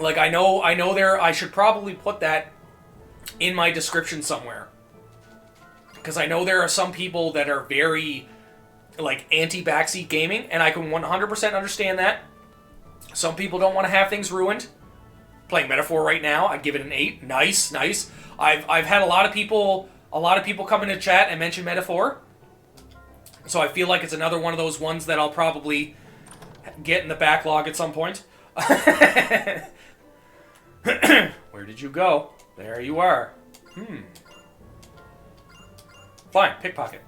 Like, I know there, I should probably put that in my description somewhere. Because I know there are some people that are very, like, anti-backseat gaming, and I can 100% understand that. Some people don't want to have things ruined. Playing Metaphor right now, I'd give it an 8. Nice, nice. I've had a lot of people come into chat and mention Metaphor. So I feel like it's another one of those ones that I'll probably get in the backlog at some point. Where did you go? There you are. Fine, pickpocket.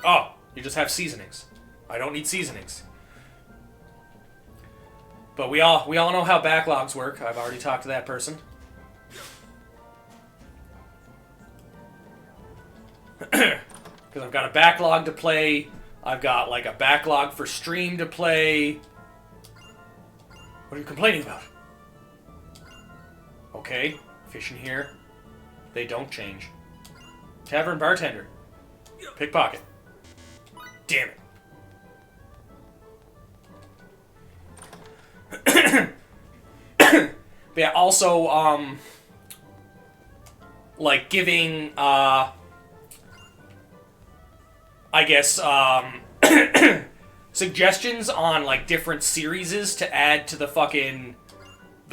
Oh, you just have seasonings. I don't need seasonings. But we all know how backlogs work. I've already talked to that person. Because I've got a backlog to play. I've got, like, a backlog for stream to play. What are you complaining about? Okay, fish in here. They don't change. Tavern bartender. Pickpocket. Damn it. But yeah, also, like, giving, I guess, suggestions on, like, different series to add to the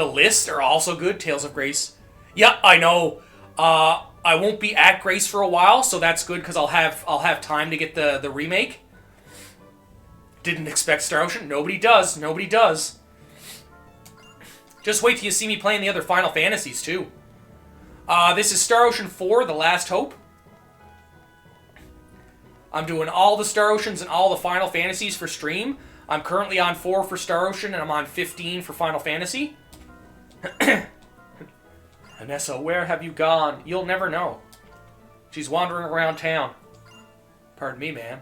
list are also good. Tales of Grace. Yeah, I know. I won't be at Grace for a while, so that's good because I'll have time to get the remake. Didn't expect Star Ocean. Nobody does. Nobody does. Just wait till you see me playing the other Final Fantasies, too. This is Star Ocean 4, The Last Hope. I'm doing all the Star Oceans and all the Final Fantasies for stream. I'm currently on 4 for Star Ocean, and I'm on 15 for Final Fantasy. Anessa, where have you gone? You'll never know. She's wandering around town. Pardon me, ma'am.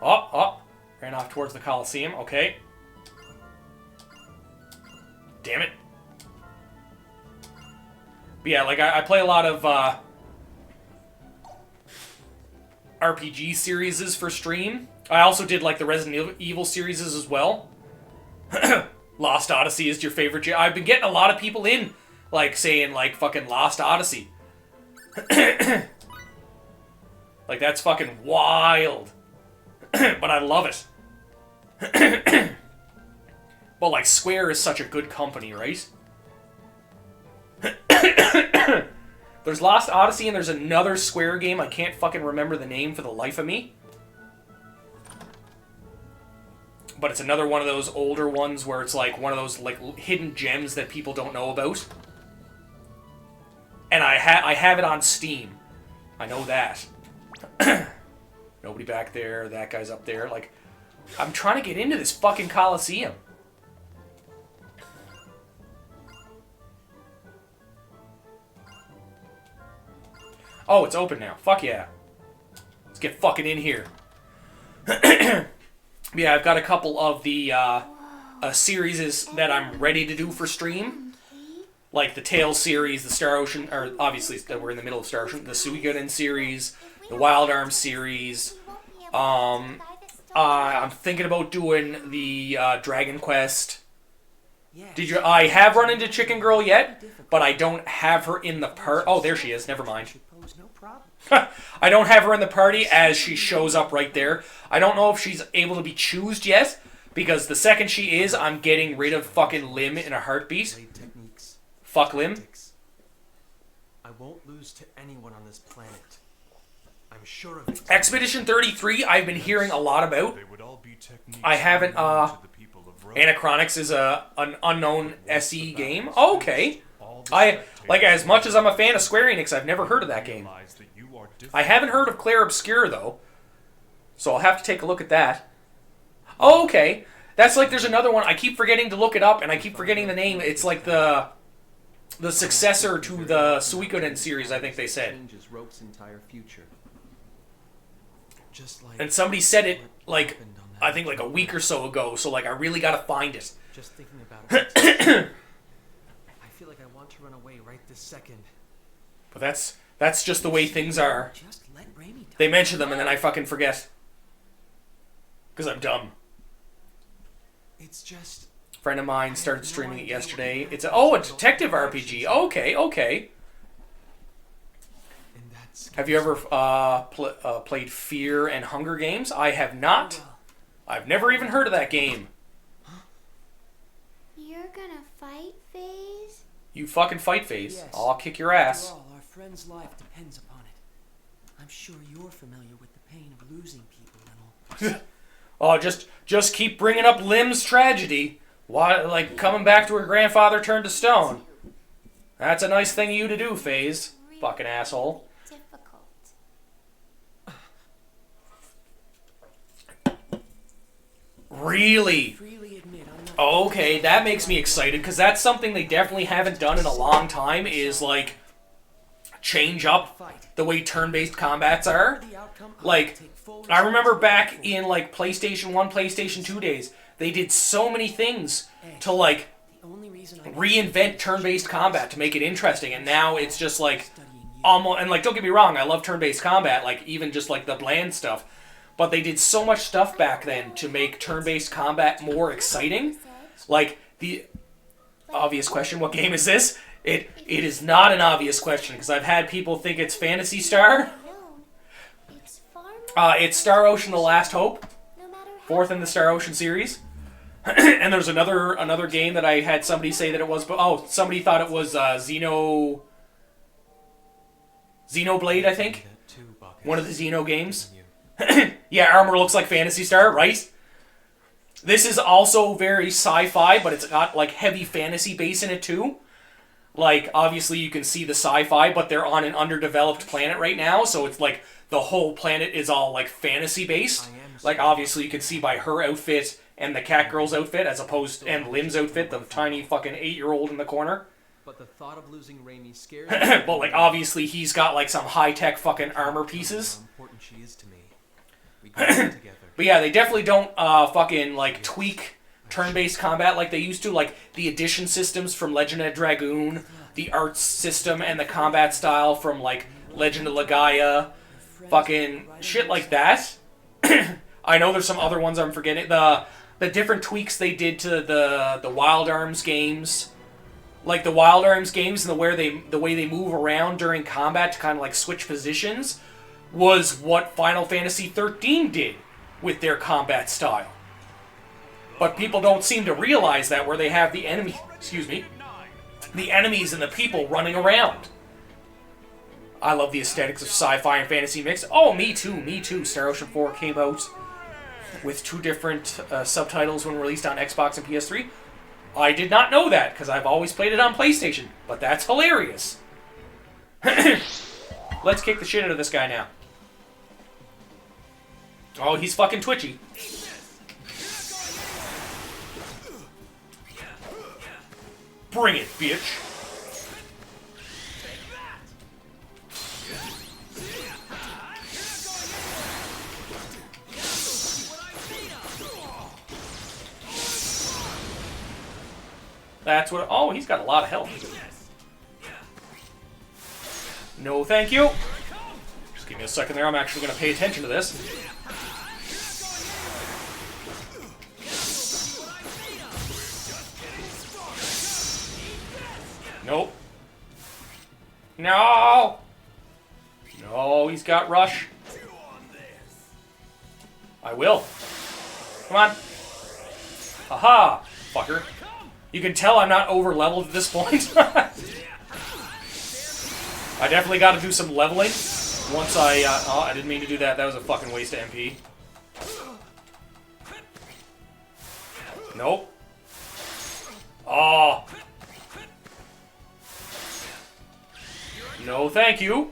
Oh. Ran off towards the Coliseum. Okay. Damn it. But yeah, like, I play a lot of RPG series for stream. I also did, like, the Resident Evil series as well. Lost Odyssey is your favorite. I've been getting a lot of people in, like, saying, like, fucking Lost Odyssey. Like, that's fucking wild. But I love it. But, like, Square is such a good company, right? There's Lost Odyssey and there's another Square game. I can't fucking remember the name for the life of me. But it's another one of those older ones where it's like one of those, like, hidden gems that people don't know about. And I have it on Steam. I know that. Nobody back there. That guy's up there. Like, I'm trying to get into this fucking Coliseum. Oh, it's open now. Fuck yeah. Let's get fucking in here. Yeah, I've got a couple of the series that I'm ready to do for stream. Like the Tales series, the Star Ocean, or obviously we're in the middle of Star Ocean, the Suikoden series, the Wild Arms series. I'm thinking about doing the Dragon Quest. I have run into Chicken Girl yet, but I don't have her in the part. Oh, there she is. Never mind. I don't have her in the party as she shows up right there. I don't know if she's able to be choosed yet, because the second she is, I'm getting rid of fucking Lim in a heartbeat. Fuck Lim. I won't lose to anyone on this planet. I'm sure of it. Expedition 33, I've been hearing a lot about. I haven't, Anachronix is an unknown SE game. Oh, okay. Like, as much as I'm a fan of Square Enix, I've never heard of that game. I haven't heard of Clair Obscur, though. So I'll have to take a look at that. Oh, okay. That's like, there's another one. I keep forgetting to look it up, and I keep forgetting the name. It's like the successor to the Suikoden series, I think they said. And somebody said it, like, I think like a week or so ago, so like I really gotta find it. Just thinking about it. I feel like I want to run away right this second. But that's just the way things are. They mention them and then I fucking forget. Because I'm dumb. It's just... Friend of mine started streaming it yesterday. It's a detective RPG. Okay, okay. And that's Have you ever played Fear and Hunger Games? I have not. I've never even heard of that game. You're gonna fight, FaZe? You fucking fight, FaZe. Yes. I'll kick your ass. After all, our friend's life depends upon it. I'm sure you're familiar with the pain of losing people and all. Oh, just keep bringing up Lim's tragedy. Why, like coming back to her grandfather turned to stone. That's a nice thing of you to do, FaZe. Fucking asshole. Difficult. Really? Freely admit I'm not Okay, that makes me excited because that's something they definitely haven't done in a long time. Is like change up fight. the way turn-based combats are. The outcome, Like, take full I remember responsibility back for. in like PlayStation 1, PlayStation 2 days, they did so many things to like The only reason I reinvent turn-based combat to make it interesting, and now it's just like studying you. almost, and like don't get me wrong, I love turn-based combat, like even just like the bland stuff, but they did so much stuff back then to make turn-based combat more exciting. Like the obvious question, what game is this? It is not an obvious question because I've had people think it's Phantasy Star. No, it's far more. It's Star Ocean: The Last Hope, No matter how fourth in the Star Ocean series. And there's another game that I had somebody say that it was, but somebody thought it was Xenoblade, I think, that too, Bacchus. one of the Xeno games. You. Yeah, armor looks like Phantasy Star, right? This is also very sci-fi, but it's got like heavy fantasy base in it too. Like, obviously you can see the sci-fi, but they're on an underdeveloped planet right now, so it's like the whole planet is all like fantasy based. Like, obviously you can see by her outfit and the cat girl's outfit, as opposed and Lim's outfit, the tiny fucking 8-year-old in the corner. But the thought of losing Raimi scares me. But like, obviously he's got like some high-tech fucking armor pieces. How important she is to me. We grew up together. But yeah, they definitely don't fucking like tweak turn-based combat like they used to. Like the addition systems from Legend of Dragoon, the arts system and the combat style from like Legend of Legaia, fucking shit like that. I know there's some other ones I'm forgetting. The different tweaks they did to the Wild Arms games, like the Wild Arms games and the way they move around during combat to kind of like switch positions, was what Final Fantasy 13 did with their combat style. But people don't seem to realize that, where they have the enemy, the enemies and the people running around. I love the aesthetics of sci-fi and fantasy mix. Oh, me too. Star Ocean 4 came out with 2 different subtitles when released on Xbox and PS3. I did not know that, because I've always played it on PlayStation. But that's hilarious. Let's kick the shit out of this guy now. Oh, he's fucking twitchy. Bring it, bitch. That's what... Oh, he's got a lot of health. No, thank you. Just give me a second there. I'm actually going to pay attention to this. Nope. No! No, he's got rush. I will. Come on. Haha, fucker. You can tell I'm not over-leveled at this point. I definitely got to do some leveling once oh, I didn't mean to do that. That was a fucking waste of MP. Nope. Oh. No, thank you.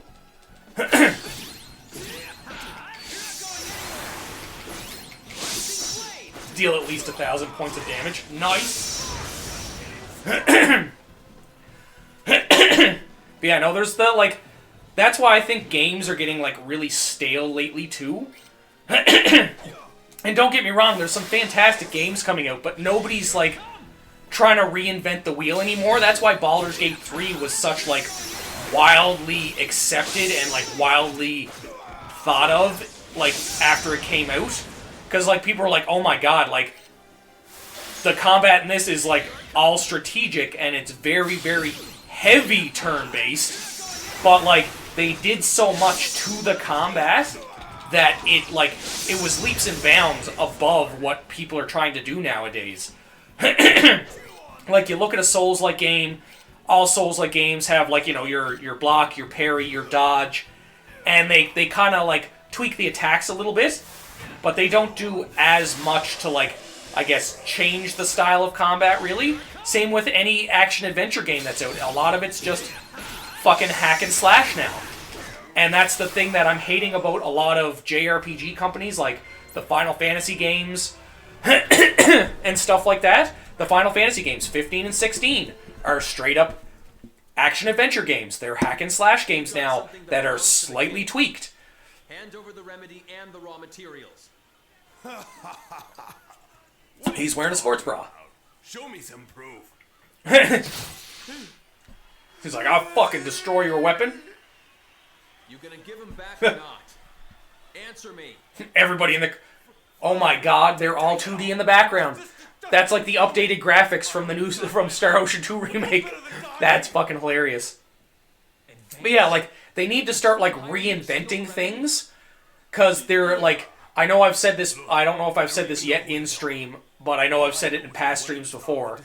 Deal at least 1,000 points of damage. Nice. But yeah, no, there's the, like, that's why I think games are getting, like, really stale lately, too. And don't get me wrong, there's some fantastic games coming out, but nobody's, like, trying to reinvent the wheel anymore. That's why Baldur's Gate 3 was such, like, wildly accepted and, like, wildly thought of, like, after it came out. Because, like, people were like, oh my god, like, the combat in this is like all strategic and it's very, very heavy turn-based, but like they did so much to the combat that it was leaps and bounds above what people are trying to do nowadays. Like you look at a Souls-like game, all Souls-like games have like, you know, your block, your parry, your dodge, and they kind of like tweak the attacks a little bit, but they don't do as much to like, I guess, change the style of combat really. Same with any action-adventure game that's out. A lot of it's just fucking hack and slash now. And that's the thing that I'm hating about a lot of JRPG companies like the Final Fantasy games and stuff like that. The Final Fantasy games, 15 and 16, are straight up action-adventure games. They're hack and slash games now that are slightly tweaked. Hand over the remedy and the raw materials. He's wearing a sports bra. Show me some proof. He's like, I'll fucking destroy your weapon. You gonna give him back or not? Answer me. Everybody in the... Oh my god, they're all 2D in the background. That's like the updated graphics from Star Ocean 2 Remake. That's fucking hilarious. But yeah, like, they need to start, like, reinventing things. Because they're, like... I know I've said this... I don't know if I've said this yet in stream, but I know I've said it in past streams before.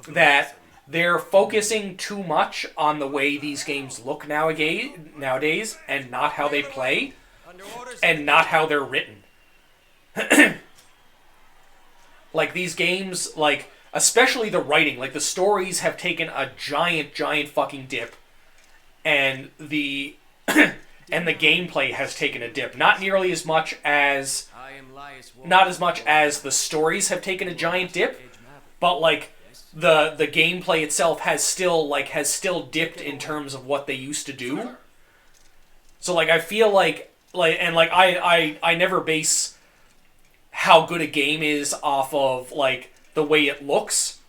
That they're focusing too much on the way these games look nowadays, and not how they play, and not how they're written. Like, these games, like, especially the writing, like, the stories have taken a giant fucking dip, and the and the gameplay has taken a dip. Not nearly as much as... Not as much as the stories have taken a giant dip, but, like, the gameplay itself has still dipped in terms of what they used to do. So, like, I feel like I never base how good a game is off of, like, the way it looks,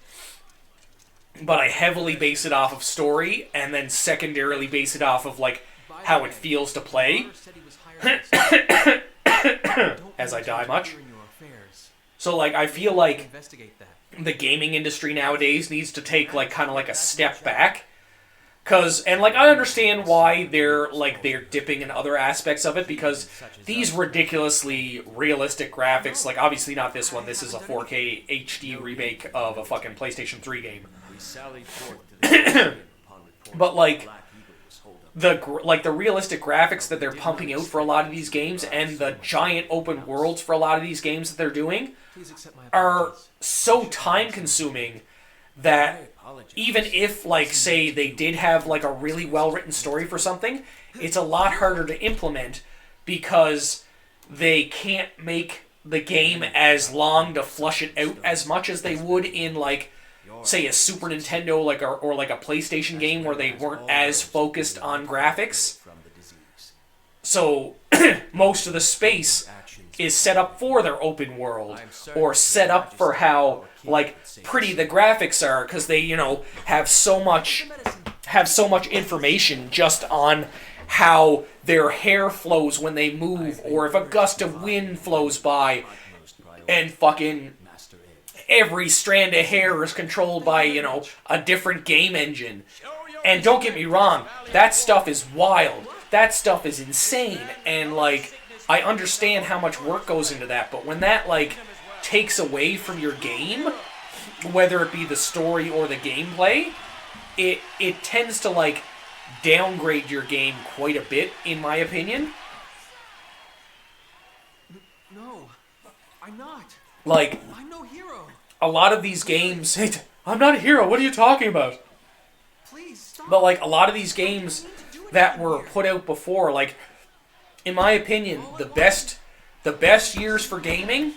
but I heavily base it off of story, and then secondarily base it off of, like, how it feels to play. As I die much. So, like, I feel like the gaming industry nowadays needs to take, like, kind of like a step back. And, like, I understand why they're dipping in other aspects of it, because these ridiculously realistic graphics, like, obviously not this one, this is a 4K HD remake of a fucking PlayStation 3 game. But, like, the realistic graphics that they're pumping out for a lot of these games, and the giant open worlds for a lot of these games that they're doing, are so time-consuming that even if, like, say, they did have, like, a really well-written story for something, it's a lot harder to implement because they can't make the game as long to flush it out as much as they would in, like, say, a Super Nintendo or like a PlayStation game where they weren't as focused on graphics. So, most of the space is set up for their open world, or set up for how, like, pretty the graphics are, because they, you know, have so much information just on how their hair flows when they move, or if a gust of wind flows by, and fucking every strand of hair is controlled by, you know, a different game engine. And don't get me wrong, that stuff is wild. That stuff is insane, and, like, I understand how much work goes into that, but when that, like, takes away from your game, whether it be the story or the gameplay, it tends to, like, downgrade your game quite a bit, in my opinion. No, I'm not. Like, I'm no hero. a lot of these games... I'm not a hero, what are you talking about? Please stop. But, like, a lot of these games that were put out before, like, in my opinion, the best years for gaming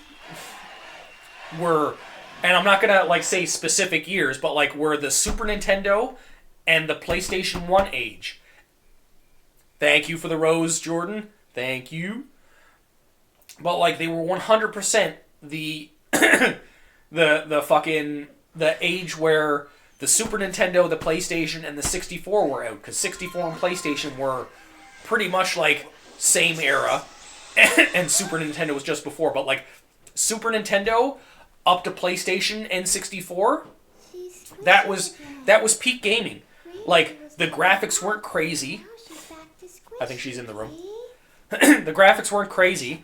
were, and I'm not gonna, like, say specific years, but, like, were the Super Nintendo and the PlayStation 1 age. Thank you for the rose, Jordan. Thank you. But, like, they were 100% the the age where the Super Nintendo, the PlayStation, and the 64 were out, because 64 and PlayStation were pretty much, like, same era, and Super Nintendo was just before, but, like, Super Nintendo, up to PlayStation N64, She's that squishy was peak gaming. again. Like, Was the like graphics that. weren't crazy. Now she's back to I think she's in the room. squishy. The graphics weren't crazy.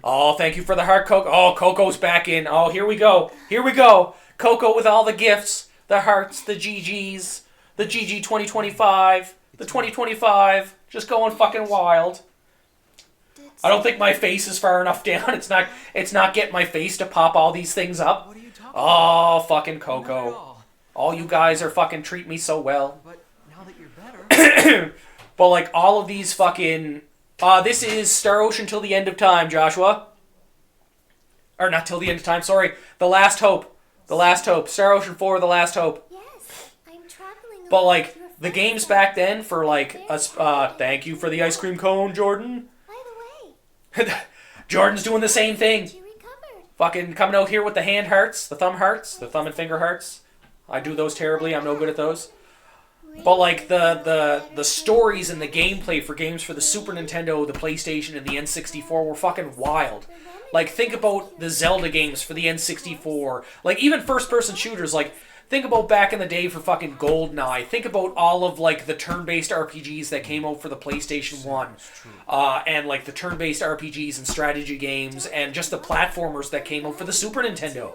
Oh, thank you for the heart, Coco. Oh, Coco's back in. Oh, here we go. Here we go. Coco with all the gifts. The hearts, the GGs, the GG 2025, the 2025. Just going fucking wild. I don't think my face is far enough down. It's not getting my face to pop all these things up. What are you talking Oh, fucking about? Not at Coco. all. All you guys are fucking treat me so well. But now that you're better, But like all of these fucking this is Star Ocean till the end of time, Joshua. Or not till the end of time, sorry. The Last Hope. The Last Hope. Star Ocean 4, The Last Hope. Yes, I'm traveling. But along like with your the friends games now. back then for like us thank you for the ice cream cone, Jordan. By the way, Jordan's doing the same thing. she recovered. Fucking coming out here with the hand hearts, the thumb and finger hearts. I do those terribly. I'm no good at those. But like the stories and the gameplay for games for the Super Nintendo, the PlayStation, and the N64 were fucking wild. Like think about the Zelda games for the N64. Like even first-person shooters. Like think about back in the day for fucking GoldenEye. Think about all of like the turn-based RPGs that came out for the PlayStation 1, and like the turn-based RPGs and strategy games, and just the platformers that came out for the Super Nintendo.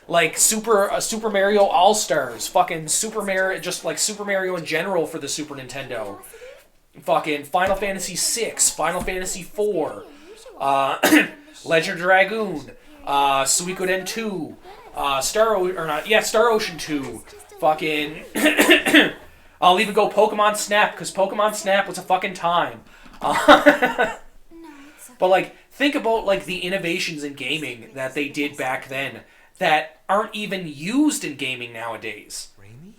Like Super Mario All Stars, fucking Super Mario, just like Super Mario in general for the Super Nintendo, fucking Final Fantasy VI, Final Fantasy IV, Legend of Dragoon, Suikoden 2, Star Ocean 2, fucking. I'll even go Pokemon Snap because Pokemon Snap was a fucking time. But like, think about like the innovations in gaming that they did back then that aren't even used in gaming nowadays. Raimi?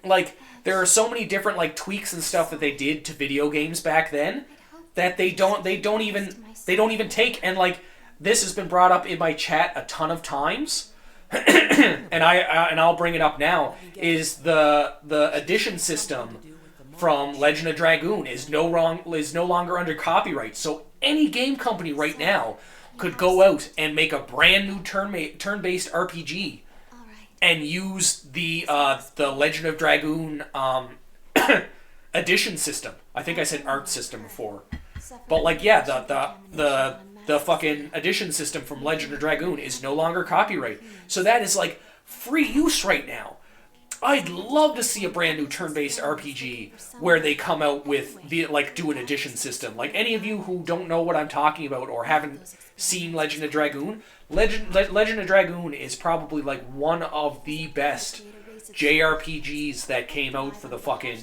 Like, there are so many different like tweaks and stuff that they did to video games back then that they don't even take. And like, this has been brought up in my chat a ton of times, and I'll bring it up now. Is the edition system from Legend of Dragoon is no longer under copyright. So any game company right now could go out and make a brand new turn-based RPG and use the Legend of Dragoon edition system. I think I said art system before. But like yeah, the fucking edition system from Legend of Dragoon is no longer copyright. So that is like free use right now. I'd love to see a brand new turn-based RPG where they come out with do an edition system. Like any of you who don't know what I'm talking about or haven't seen Legend of Dragoon, Legend of Dragoon is probably like one of the best JRPGs that came out for the fucking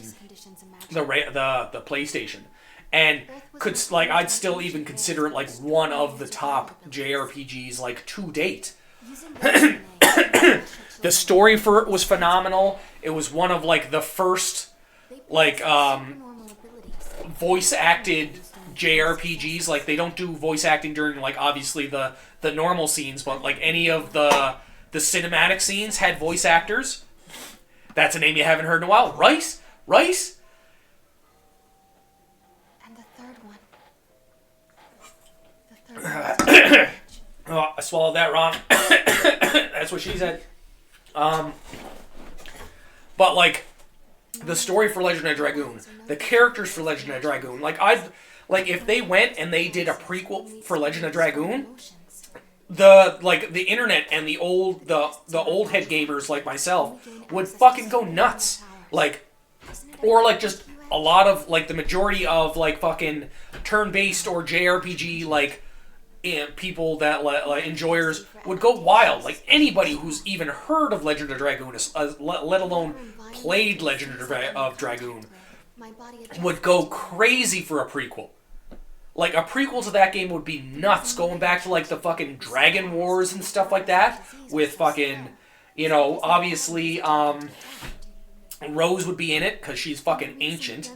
the PlayStation. And I'd still even consider it like one of the top JRPGs like to date. The story for it was phenomenal. It was one of like the first like voice acted JRPGs. Like they don't do voice acting during like obviously the normal scenes, but like any of the cinematic scenes had voice actors. That's a name you haven't heard in a while. Rice? And the third one. The third one. Oh, I swallowed that wrong. That's what she said. But like the story for Legend of Dragoon, the characters for Legend of Dragoon, if they went and they did a prequel for Legend of Dragoon, the internet and the old head gamers like myself would fucking go nuts. Like, or like just a lot of like the majority of like fucking turn-based or JRPG like people that enjoyers would go wild. Like anybody who's even heard of Legend of Dragoon, let alone played Legend of Dragoon, would go crazy for a prequel. Like a prequel to that game would be nuts, going back to like the fucking Dragon Wars and stuff like that, with fucking, obviously Rose would be in it because she's fucking ancient.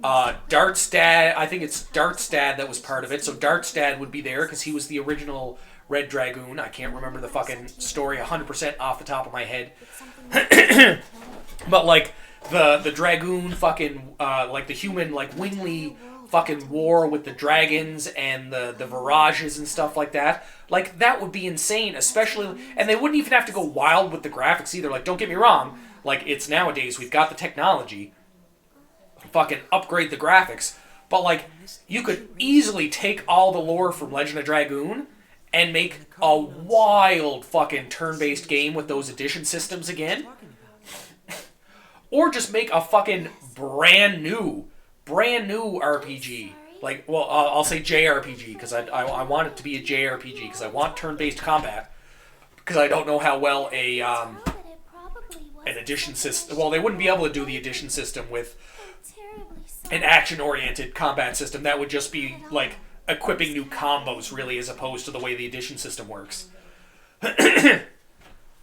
Dartstad, I think it's Dartstad that was part of it, so Dartstad would be there because he was the original Red Dragoon. I can't remember the fucking story 100% off the top of my head. But like the Dragoon fucking like the human like wingly fucking war with the dragons and the Virages and stuff like that. Like, that would be insane, especially... And they wouldn't even have to go wild with the graphics either. Like, don't get me wrong. Like, it's nowadays, we've got the technology. Fucking upgrade the graphics. But, like, you could easily take all the lore from Legend of Dragoon and make a wild fucking turn-based game with those edition systems again. Or just make a fucking brand new RPG. Like, well, I'll say JRPG, because I want it to be a JRPG, because I want turn-based combat. Because I don't know how well an edition system... Well, they wouldn't be able to do the edition system with an action-oriented combat system. That would just be, like, equipping new combos, really, as opposed to the way the edition system works. But,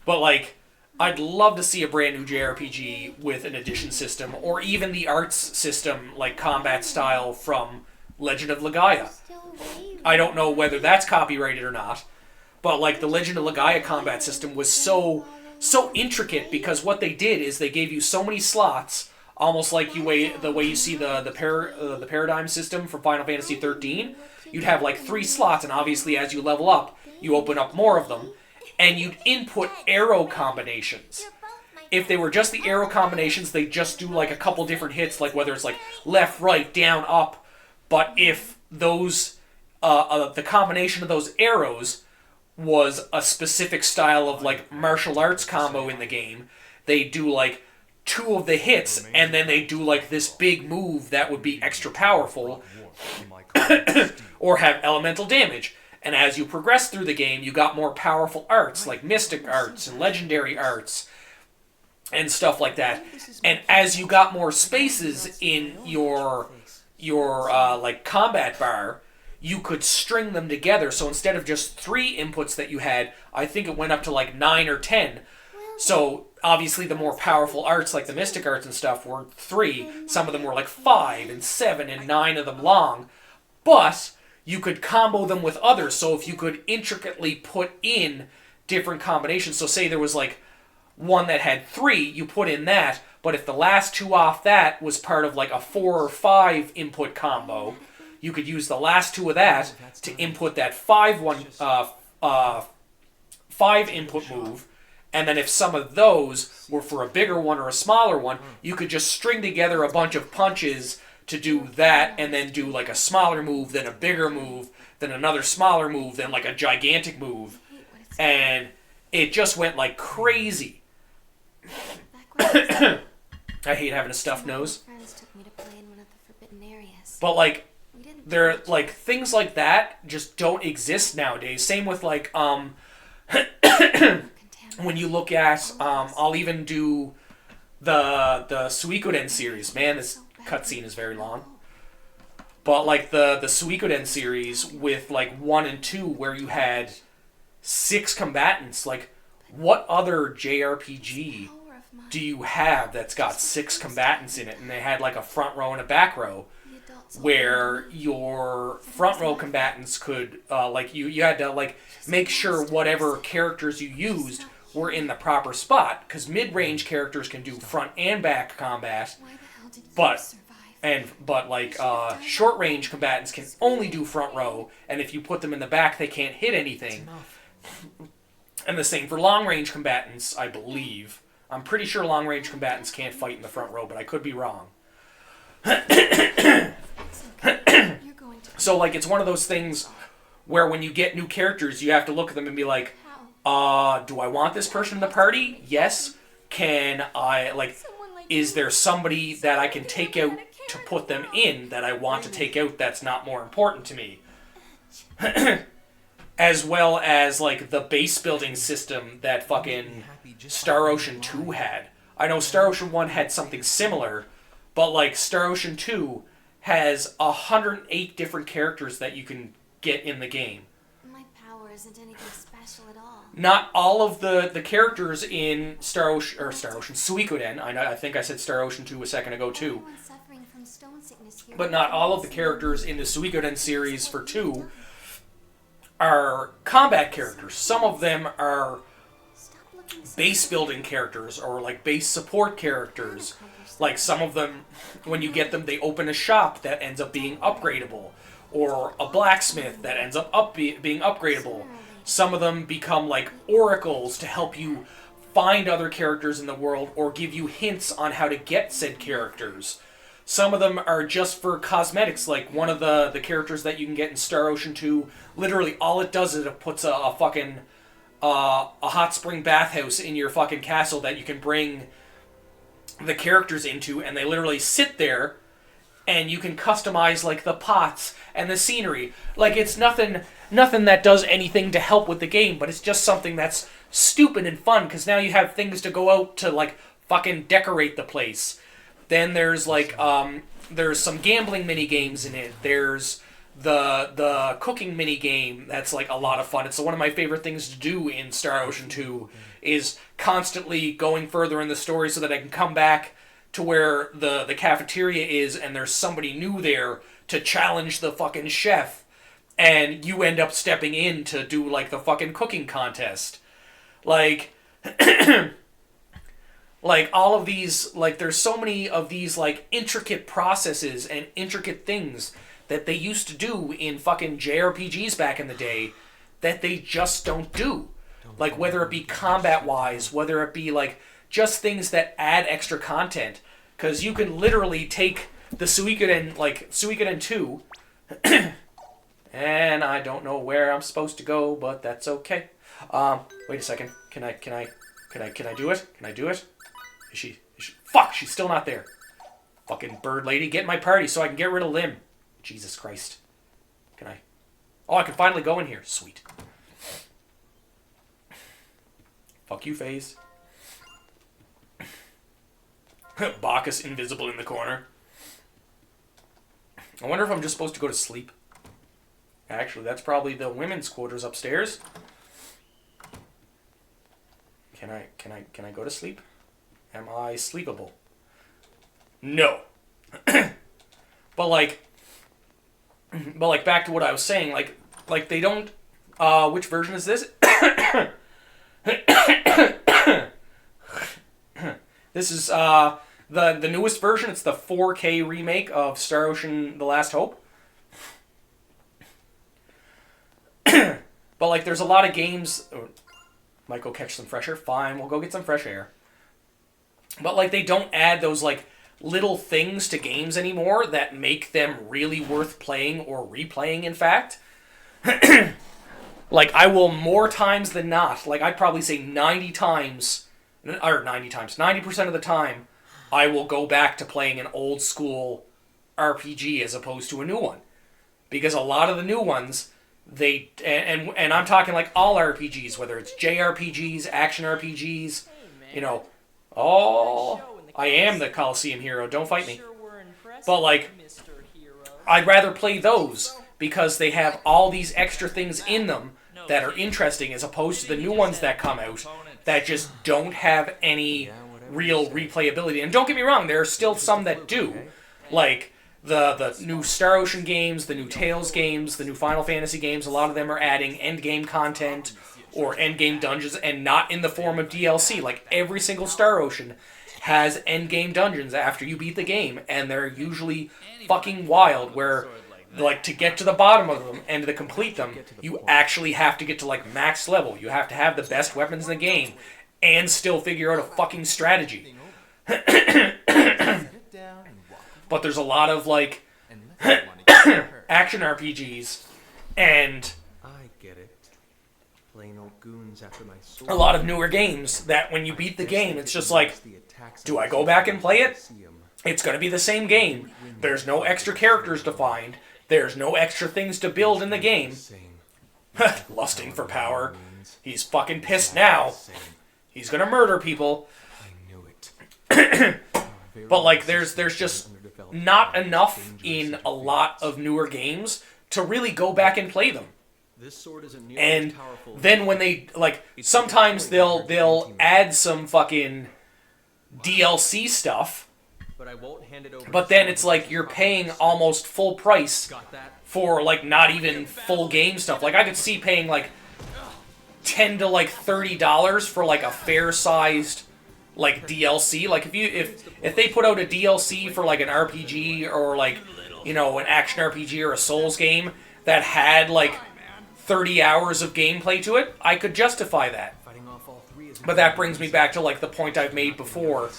like, I'd love to see a brand new JRPG with an edition system, or even the arts system, like, combat style from Legend of Legaia. I don't know whether that's copyrighted or not, but, like, the Legend of Legaia combat system was so intricate, because what they did is they gave you so many slots, almost like the way you see the paradigm system from Final Fantasy 13. You'd have like 3 slots, and obviously as you level up, you open up more of them, and you'd input arrow combinations. If they were just the arrow combinations, they just do like a couple different hits, like whether it's like left, right, down, up. But if those the combination of those arrows was a specific style of like martial arts combo in the game, they do like 2 of the hits, and then they do like this big move that would be extra powerful or have elemental damage. And as you progress through the game, you got more powerful arts, like mystic arts and legendary arts and stuff like that. And as you got more spaces in your like combat bar, you could string them together. So instead of just 3 inputs that you had, I think it went up to like 9 or 10. So obviously the more powerful arts, like the mystic arts and stuff, were 3. Some of them were like 5 and 7 and 9 of them long. But you could combo them with others. So if you could intricately put in different combinations. So say there was like one that had 3, you put in that. But if the last 2 off that was part of like a 4 or 5 input combo, you could use the last 2 of that to input that 5 input move. And then if some of those were for a bigger one or a smaller one, you could just string together a bunch of punches to do that, and then do like a smaller move, then a bigger move, then another smaller move, then like a gigantic move. And it just went like crazy. I hate having a stuffed nose. But like, there, like, things like that just don't exist nowadays. Same with like when you look at I'll even do the Suikoden series. Man, this cutscene is very long. But like the Suikoden series with like 1 and 2, where you had 6 combatants. Like, what other JRPG do you have that's got 6 combatants in it, and they had like a front row and a back row, where your front row combatants could like you had to like make sure whatever characters you used were in the proper spot, because mid-range characters can do front and back combat, but like short-range combatants can only do front row, and if you put them in the back, they can't hit anything. And the same for long-range combatants, I believe. I'm pretty sure long-range combatants can't fight in the front row, but I could be wrong. So, like, it's one of those things where when you get new characters, you have to look at them and be like, do I want this person in the party? Yes. Can I, like, is there somebody that I can take out to put them in that I want to take out that's not more important to me? As well as, like, the base building system that fucking Star Ocean 2 had. I know Star Ocean 1 had something similar, but, like, Star Ocean 2 has 108 different characters that you can get in the game. My power isn't anything special at all. Not all of the characters in Suikoden, I think I said Star Ocean 2 a second ago too, but not all of the characters in the Suikoden series for 2 are combat characters. Some of them are base building characters or like base support characters. Like some of them, when you get them, they open a shop that ends up being upgradable, or a blacksmith that ends up being upgradable. Some of them become like oracles to help you find other characters in the world or give you hints on how to get said characters. Some of them are just for cosmetics, like one of the characters that you can get in Star Ocean 2, literally all it does is it puts a fucking a hot spring bathhouse in your fucking castle that you can bring the characters into, and they literally sit there, and you can customize like the pots and the scenery. Like it's nothing that does anything to help with the game, but it's just something that's stupid and fun because now you have things to go out to like fucking decorate the place. Then there's like there's some gambling mini games in it. There's the cooking mini game that's like a lot of fun. It's one of my favorite things to do in Star Ocean 2 is constantly going further in the story so that I can come back to where the cafeteria is and there's somebody new there to challenge the fucking chef, and you end up stepping in to do like the fucking cooking contest. Like like all of these, like there's so many of these like intricate processes and intricate things that they used to do in fucking JRPGs back in the day that they just don't do. Like whether it be combat-wise, whether it be like just things that add extra content. Because you can literally take the Suikoden, like Suikoden 2, and I don't know where I'm supposed to go, but that's okay. Wait a second. Can I do it? Can I do it? Is she fuck, she's still not there. Fucking bird lady, get in my party so I can get rid of Lim. Jesus Christ. Can I? Oh, I can finally go in here. Sweet. Fuck you, FaZe. Bacchus invisible in the corner. I wonder if I'm just supposed to go to sleep. Actually, that's probably the women's quarters upstairs. Can I go to sleep? Am I sleepable? No. But back to what I was saying, like they don't which version is this? This is the newest version. It's the 4K remake of Star Ocean: The Last Hope. But like there's a lot of games. Might go catch some fresh air. Fine, we'll go get some fresh air. But like they don't add those like little things to games anymore that make them really worth playing or replaying, in fact. Like I will more times than not, like I'd probably say 90% of the time, I will go back to playing an old school RPG as opposed to a new one. Because a lot of the new ones, and I'm talking like all RPGs, whether it's JRPGs, action RPGs, you know, I am the Coliseum hero, don't fight me. But like, I'd rather play those because they have all these extra things in them that are interesting as opposed to the new ones that come out that just don't have any real replayability. And don't get me wrong, there are still some that do. Like the new Star Ocean games, the new Tales games, the new Final Fantasy games, a lot of them are adding endgame content or endgame dungeons, and not in the form of DLC. Like every single Star Ocean has endgame dungeons after you beat the game, and they're usually fucking wild, where like to get to the bottom of them and to complete them, you actually have to get to like max level. You have to have the best weapons in the game and still figure out a fucking strategy. But there's a lot of like action RPGs and I get it. Plain old goons after my sword. a lot of newer games that when you beat the game, it's just like, do I go back and play it? It's going to be the same game. There's no extra characters to find. There's no extra things to build in the game. Lusting for power. He's fucking pissed now. He's going to murder people. I knew it. But like there's just not enough in a lot of newer games to really go back and play them. This sword isn't nearly And as powerful. then when they like sometimes they'll add some fucking DLC stuff, But I won't hand it over. but then it's like you're paying almost full price Got that? for like not even full game stuff. Like I could see paying like $10 to like $30 for like a fair sized like DLC. Like if they put out a DLC for like an RPG or like, you know, an action RPG or a Souls game that had like 30 hours of gameplay to it, I could justify that. Fighting off all three is But that brings me back to like the point I've made before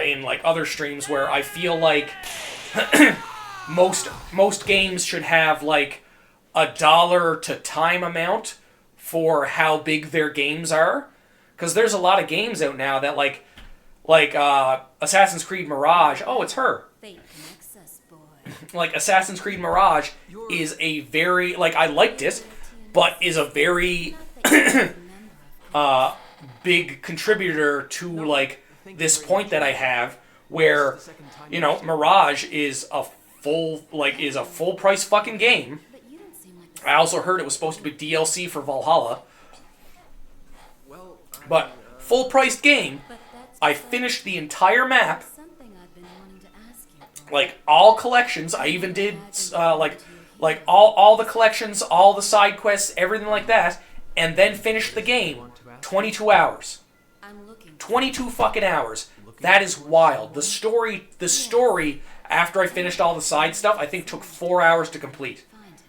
in like other streams where I feel like most games should have like $1 to time amount for how big their games are, because there's a lot of games out now that like Assassin's Creed Mirage. Oh, it's her. Fate connects us, boy. Like Assassin's Creed Mirage is a very like I liked it, but is a very big contributor to like this point that I have where, you know, Mirage is a full price fucking game. But you don't seem like the I also heard it was supposed to be DLC for Valhalla, well, but full priced game. But that's I finished the entire map, something I've been wanting to ask you. like all collections. I even did like all the collections, all the side quests, everything like that, and then finished the game. 22 hours. I'm looking. 22 fucking hours. That is wild. The story after I finished all the side stuff, I think took 4 hours to complete. Find him.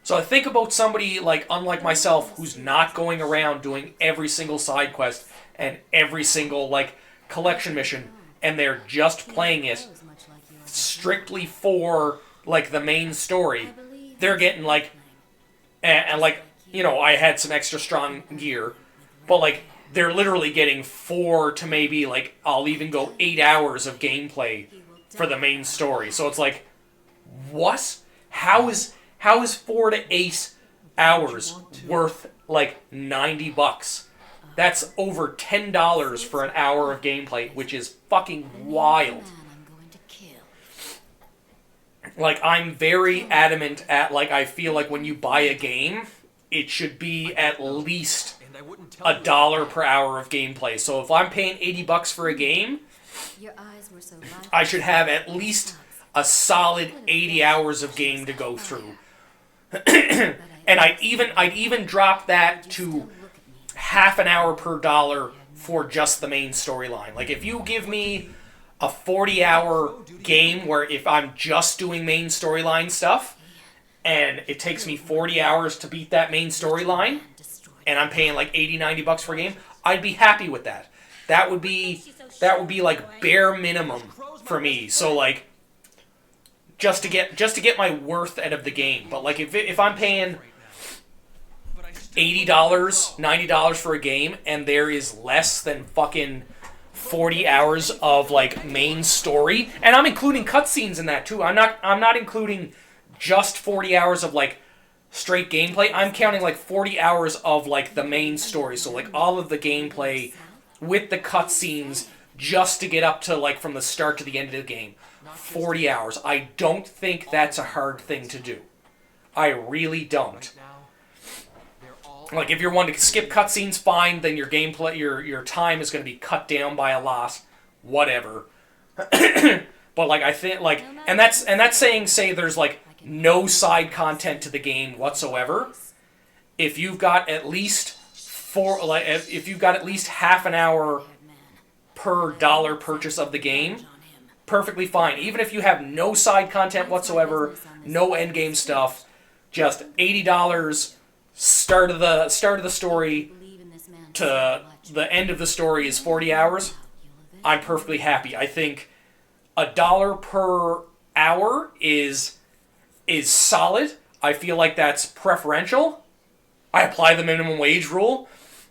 So I think about somebody like unlike myself who's not going around doing every single side quest and every single like collection mission, and they're just playing it Clothes much like yours. strictly for like the main story. They're getting like and like, you know, I had some extra strong gear, but like they're literally getting 4 to maybe like I'll even go 8 hours of gameplay for the main story. So it's like, what? How is 4 to 8 hours worth like $90? That's over $10 for an hour of gameplay, which is fucking wild. Man, I'm going to kill. Like, I'm very adamant at, like, I feel like when you buy a game, it should be at least and I wouldn't tell you. $1 per hour of gameplay. So if I'm paying $80 for a game, Your eyes were so light. I should have at least a solid 80 hours of game to go through. And I'd even drop that to Look at me. half an hour per dollar for just the main storyline. Like, if you give me a 40-hour game where if I'm just doing main storyline stuff, and it takes me 40 hours to beat that main storyline, Destroyed. and I'm paying like $80-90 for a game, I'd be happy with that. That would be like bare minimum for me. So like, just to get my worth out of the game. But like if I'm paying $80, $90 for a game, and there is less than fucking 40 hours of like main story, and I'm including cutscenes in that too. I'm not including just 40 hours of like straight gameplay. I'm counting like 40 hours of like the main story. So like all of the gameplay with the cutscenes just to get up to like from the start to the end of the game. 40 hours. I don't think that's a hard thing to do. I really don't. Now, they're all Like, if you're one to skip cutscenes, fine. Then your gameplay, your time is going to be cut down by a lot. Whatever. But like, I think like, and that's saying say there's like no side content to the game whatsoever. If you've got at least if you've got at least half an hour per dollar purchase of the game, perfectly fine. Even if you have no side content whatsoever, no end game stuff, just $80, start of the story Believe in this man to so much. the end of the story is 40 hours. You'll eventually I'm perfectly happy. I think $1 per hour is solid. I feel like that's preferential. I apply the minimum wage rule.